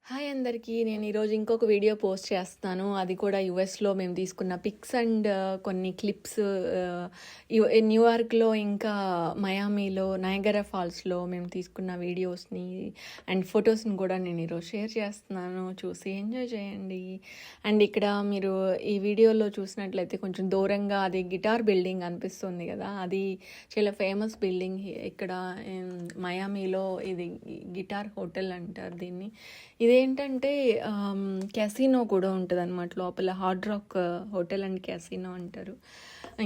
Hi అందరికీ. నేను ఈరోజు ఇంకొక వీడియో పోస్ట్ చేస్తున్నాను. అది కూడా యూఎస్‌లో మేము తీసుకున్న పిక్స్ అండ్ కొన్ని క్లిప్స్. న్యూయార్క్‌లో ఇంకా మయామిలో నయాగరా ఫాల్స్‌లో మేము తీసుకున్న వీడియోస్‌ని అండ్ ఫొటోస్‌ని కూడా నేను ఈరోజు షేర్ చేస్తున్నాను. చూసి ఎంజాయ్ చేయండి. అండ్ ఇక్కడ మీరు ఈ వీడియోలో చూసినట్లయితే కొంచెం దూరంగా అది గిటార్ బిల్డింగ్ అనిపిస్తుంది కదా! అది చాలా ఫేమస్ బిల్డింగ్ ఇక్కడ మయామిలో. ఇది గిటార్ హోటల్ అంటారు దీన్ని. ఇదేంటంటే క్యాసినో కూడా ఉంటదనమాట లోపల. Hard rock hotel and casino అంటారు.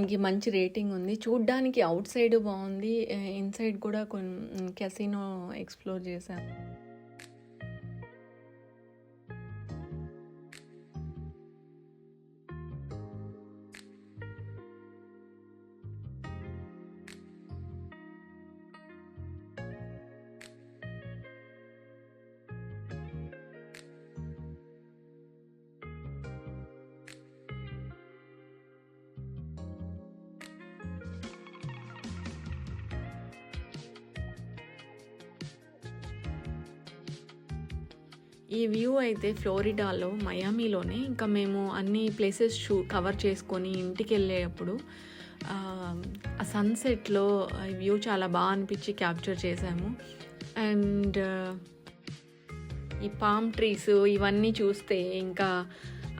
ఇంక మంచి రేటింగ్ ఉంది. చూడ్డానికి అవుట్ సైడ్ బాగుంది. ఇన్సైడ్ కూడా క్యాసినో ఎక్స్ప్లోర్ చేశాను. ఈ వ్యూ అయితే ఫ్లోరిడాలో మయామిలోనే. ఇంకా మేము అన్ని ప్లేసెస్ కవర్ చేసుకొని ఇంటికి వెళ్ళేటప్పుడు ఆ సన్సెట్లో ఈ వ్యూ చాలా బాగా అనిపించి క్యాప్చర్ చేసాము. అండ్ ఈ పామ్ ట్రీస్ ఇవన్నీ చూస్తే ఇంకా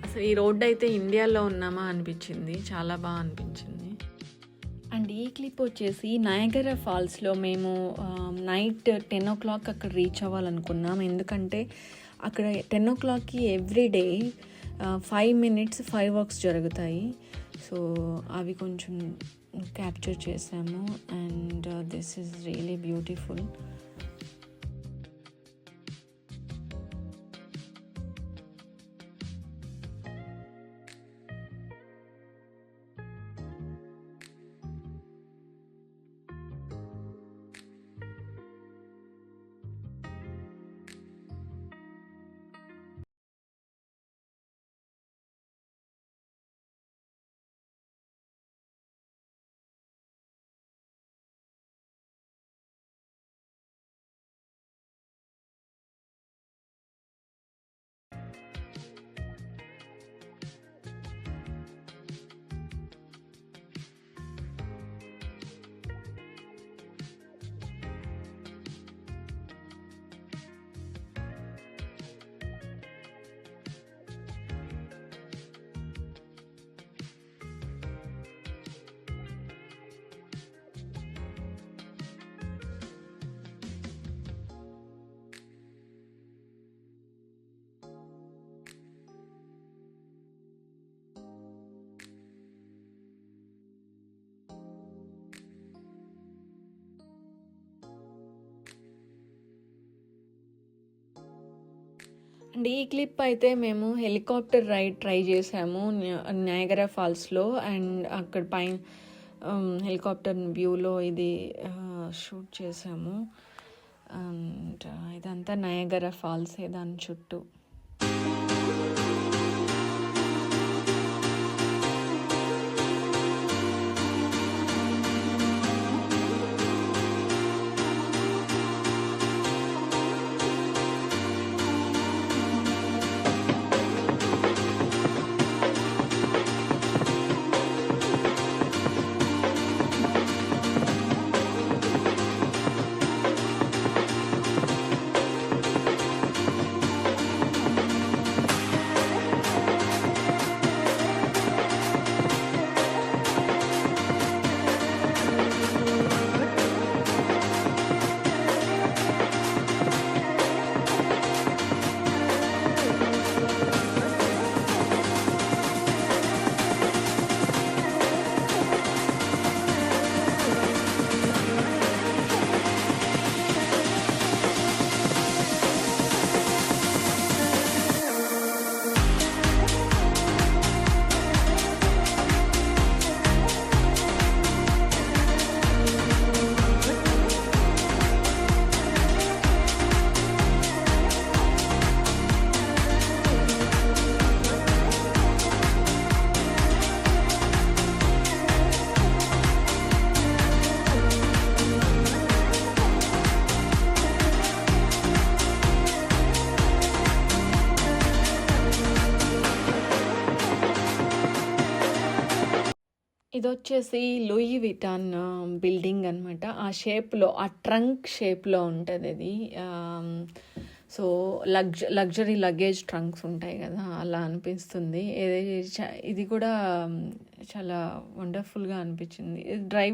అసలు ఈ రోడ్డు అయితే ఇండియాలో ఉన్నామా అనిపించింది. చాలా బాగా అనిపించింది. అండ్ ఈ క్లిప్ వచ్చేసి నయాగరా ఫాల్స్లో మేము నైట్ 10 o'clock అక్కడ రీచ్ అవ్వాలనుకున్నాం. ఎందుకంటే అక్కడ 10 o'clockకి ఎవ్రీడే 5 minutes ఫైర్ వర్క్స్ జరుగుతాయి. సో అవి కొంచెం క్యాప్చర్ చేసాము. And this is really beautiful. And ఈ క్లిప్ అయితే మేము హెలికాప్టర్ రైడ్ ట్రై చేసాము నయాగరా ఫాల్స్లో. అండ్ అక్కడ పైన హెలికాప్టర్ వ్యూలో ఇది షూట్ చేసాము. అండ్ ఇదంతా నయాగరా ఫాల్సే దాని చుట్టూ. ఇదొచ్చేసి లూయి విటాన్ బిల్డింగ్ అనమాట. ఆ షేప్‌లో, ఆ ట్రంక్ షేప్‌లో ఉంటదిది. సో, లగ్జరీ లగేజ్ ట్రంక్స్ ఉంటాయి గదా! అలా అనిపిస్తుంది. ఇది కూడా చాలా వండర్‌ఫుల్‌గా అనిపించింది. డ్రైవ్